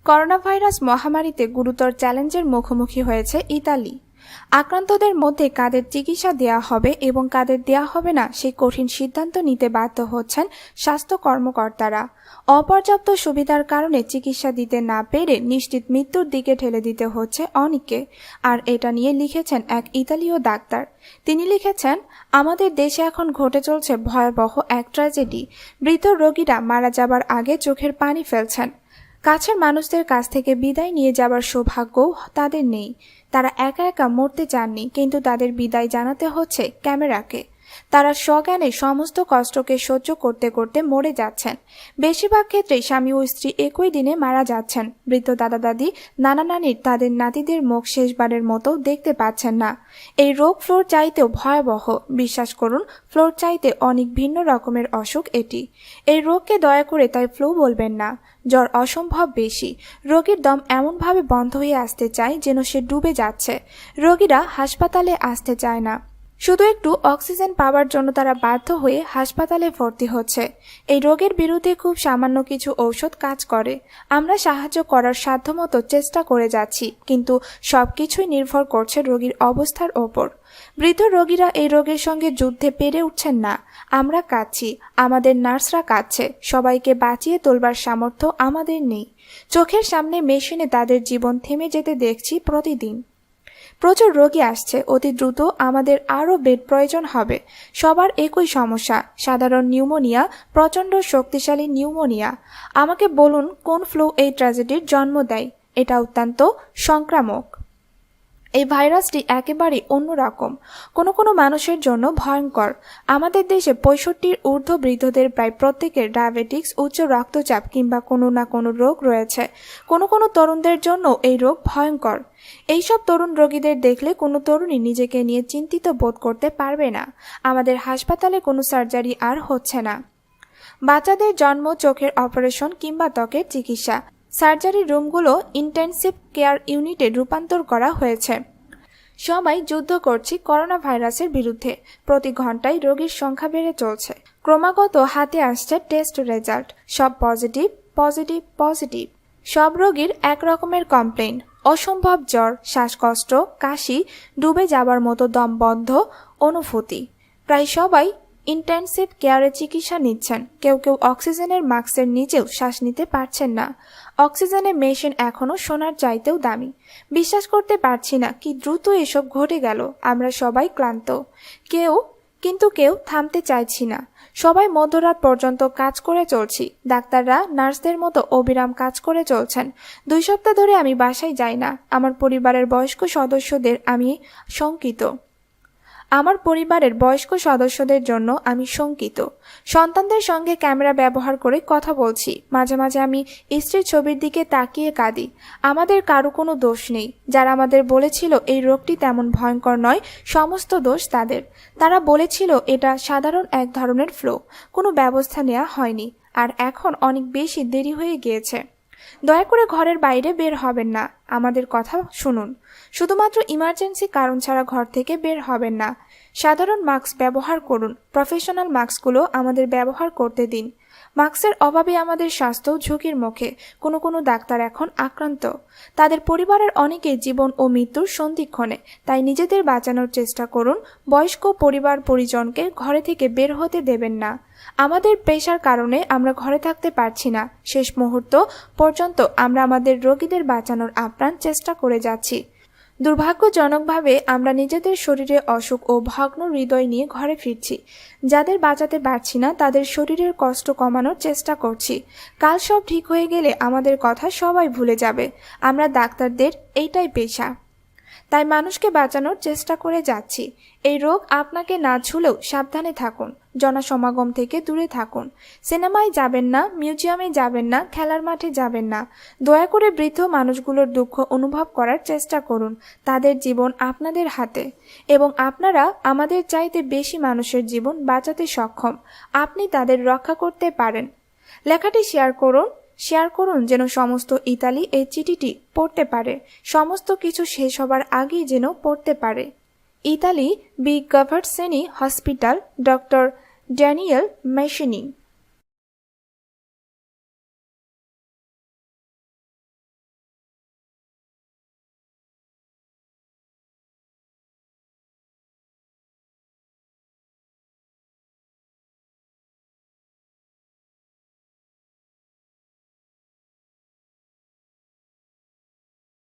Corona virus মহামারীতে গুরুতর চ্যালেঞ্জের মুখোমুখি হয়েছে ইতালি। আক্রান্তদের মধ্যে কাদের চিকিৎসা দেওয়া হবে এবং কাদের দেওয়া হবে না সেই কঠিন সিদ্ধান্ত নিতে বাধ্য হচ্ছেন স্বাস্থ্য কর্মকর্তারা। অপর্যাপ্ত সুবিধার কারণে চিকিৎসা দিতে না পেরে নিশ্চিত মৃত্যুর দিকে ঠেলে দিতে হচ্ছে অনেককে। আর এটা নিয়ে লিখেছেন এক ইতালীয় ডাক্তার। তিনি লিখেছেন, আমাদের দেশে এখন ঘটে চলছে ভয়াবহ এক ট্র্যাজেডি। বৃদ্ধ রোগীরা মারা যাবার আগে চোখের পানি ফেলছেন। কাছের মানুষদের কাছ থেকে বিদায় নিয়ে যাবার সৌভাগ্যও তাদের নেই। তারা একা একা মরতে চাননি, কিন্তু তাদের বিদায় জানাতে হচ্ছে ক্যামেরাকে। তারা সজ্ঞানে সমস্ত কষ্টকে সহ্য করতে করতে মরে যাচ্ছেন। বেশিরভাগ ক্ষেত্রেই স্বামী ও স্ত্রী একই দিনে মারা যাচ্ছেন। বৃদ্ধ দাদা দাদি নানা নানির তাদের নাতিদের মুখ শেষবারের মতো দেখতে পাচ্ছেন না। এই রোগ ফ্লুর চাইতেও ভয়াবহ। বিশ্বাস করুন, ফ্লুর চাইতে অনেক ভিন্ন রকমের অসুখ এটি। এই রোগকে দয়া করে তাই ফ্লু বলবেন না। জ্বর অসম্ভব বেশি। রোগীর দম এমনভাবে বন্ধ হয়ে আসতে চায় যেন সে ডুবে যাচ্ছে। রোগীরা হাসপাতালে আসতে চায় না। শুধু একটু অক্সিজেন পাওয়ার জন্য তারা বাধ্য হয়ে হাসপাতালে ভর্তি হচ্ছে। এই রোগের বিরুদ্ধে খুব সামান্য কিছু ঔষধ কাজ করে। আমরা সাহায্য করার সাধ্যমতো চেষ্টা করে যাচ্ছি, কিন্তু সবকিছুই নির্ভর করছে রোগীর অবস্থার ওপর। বৃদ্ধ রোগীরা এই রোগের সঙ্গে যুদ্ধে পেরে উঠছেন না। আমরা কাঁদছি, আমাদের নার্সরা কাঁদছে। সবাইকে বাঁচিয়ে তোলবার সামর্থ্য আমাদের নেই। চোখের সামনে মেশিনে তাদের জীবন থেমে যেতে দেখছি প্রতিদিন। প্রচুর রোগী আসছে। অতি দ্রুত আমাদের আরও বেড প্রয়োজন হবে। সবার একই সমস্যা, সাধারণ নিউমোনিয়া, প্রচণ্ড শক্তিশালী নিউমোনিয়া। আমাকে বলুন, কোন ফ্লু এই ট্র্যাজেডির জন্ম দেয়? এটা অত্যন্ত সংক্রামক। এই ভাইরাসটি একেবারে অন্যরকম। কোনো কোনো মানুষের জন্য ভয়ঙ্কর। আমাদের দেশে 65-র ঊর্ধ্ব বৃদ্ধদের প্রায় প্রত্যেকের ডায়াবেটিক্স, উচ্চ রক্তচাপ কিংবা কোনো না কোনো রোগ রয়েছে। কোনো কোনো তরুণদের জন্য এই রোগ ভয়ঙ্কর। এইসব তরুণ রোগীদের দেখলে কোনো তরুণী নিজেকে নিয়ে চিন্তিত বোধ করতে পারবে না। আমাদের হাসপাতালে কোনো সার্জারি আর হচ্ছে না। বাচ্চাদের জন্ম, চোখের অপারেশন কিংবা ত্বকের চিকিৎসা, সার্জারি রুমগুলো ইন্টেনসিভ কেয়ার ইউনিটে রূপান্তর করা হয়েছে। সবাই যুদ্ধ করছি করোনা ভাইরাসের বিরুদ্ধে। প্রতি ঘন্টায় রোগীর সংখ্যা বেড়ে চলছে। ক্রমাগত হাতে আসছে টেস্ট রেজাল্ট। সব পজিটিভ, পজিটিভ, পজিটিভ। সব রোগীর এক রকমের কমপ্লেন। অসম্ভব জ্বর, শ্বাসকষ্ট, কাশি, ডুবে যাবার মতো দমবন্ধ অনুভূতি। প্রায় সবাই ইন্টেনসিভ কেয়ারে চিকিৎসা নিচ্ছেন। কেউ কেউ অক্সিজেনের মাস্কের নিচেও শ্বাস নিতে পারছেন না। অক্সিজেনের মেশিন এখনও সোনার চাইতেও দামি। বিশ্বাস করতে পারছি না কি দ্রুত এসব ঘটে গেল। আমরা সবাই ক্লান্ত, কিন্তু কেউ থামতে চাইছি না। সবাই মধ্যরাত পর্যন্ত কাজ করে চলছি। ডাক্তাররা নার্সদের মতো অবিরাম কাজ করে চলছেন। 2 সপ্তাহ ধরে আমি বাসায় যাই না। আমার পরিবারের বয়স্ক সদস্যদের জন্য আমি শঙ্কিত। সন্তানদের সঙ্গে ক্যামেরা ব্যবহার করে কথা বলছি। মাঝে মাঝে আমি স্ত্রীর ছবির দিকে তাকিয়ে কাঁদি। আমাদের কারো কোনো দোষ নেই। যারা আমাদের বলেছিল এই রোগটি তেমন ভয়ঙ্কর নয়, সমস্ত দোষ তাদের। তারা বলেছিল এটা সাধারণ এক ধরনের ফ্লু। কোনো ব্যবস্থা নেওয়া হয়নি। আর এখন অনেক বেশি দেরি হয়ে গিয়েছে। দয়া করে ঘরের বাইরে বের হবেন না। আমাদের কথা শুনুন। শুধুমাত্র ইমার্জেন্সি কারণ ছাড়া ঘর থেকে বের হবেন না। সাধারণ মাস্ক ব্যবহার করুন। প্রফেশনাল মাস্কগুলো আমাদের ব্যবহার করতে দিন। মাস্কের অভাবে আমাদের স্বাস্থ্য ঝুঁকির মুখে। কোনো কোনো ডাক্তার এখন আক্রান্ত। তাদের পরিবারের অনেকেই জীবন ও মৃত্যুর সন্ধিক্ষণে। তাই নিজেদের বাঁচানোর চেষ্টা করুন। বয়স্ক পরিবার পরিজনকে ঘরে থেকে বের হতে দেবেন না। আমাদের পেশার কারণে আমরা ঘরে থাকতে পারছি না। শেষ মুহূর্ত পর্যন্ত আমরা আমাদের রোগীদের বাঁচানোর আপ্রাণ চেষ্টা করে যাচ্ছি। দুর্ভাগ্যজনকভাবে আমরা নিজেদের শরীরে অসুখ ও ভগ্ন হৃদয় নিয়ে ঘরে ফিরছি। যাদের বাঁচাতে পারছি না তাদের শরীরের কষ্ট কমানোর চেষ্টা করছি। কাল সব ঠিক হয়ে গেলে আমাদের কথা সবাই ভুলে যাবে। আমরা ডাক্তারদের এইটাই পেশা। তাই মানুষকে বাঁচানোর চেষ্টা করে যাচ্ছি। এই রোগ আপনাকে না ছুলেও সাবধানে থাকুন। জনসমাগম থেকে দূরে থাকুন। সিনেমায় যাবেন না, মিউজিয়ামে যাবেন না, খেলার মাঠে যাবেন না। দয়া করে বৃদ্ধ মানুষগুলোর দুঃখ অনুভব করার চেষ্টা করুন। তাদের জীবন আপনাদের হাতে এবং আপনারা আমাদের চাইতে বেশি মানুষের জীবন বাঁচাতে সক্ষম। আপনি তাদের রক্ষা করতে পারেন। লেখাটি শেয়ার করুন যেন সমস্ত ইতালি এই চিঠিটি পড়তে পারে। সমস্ত কিছু শেষ হবার আগেই যেন পড়তে পারে। ইতালি, বিগ গাভার্সেনি হসপিটাল, ডক্টর ড্যানিয়েল মেশিনি।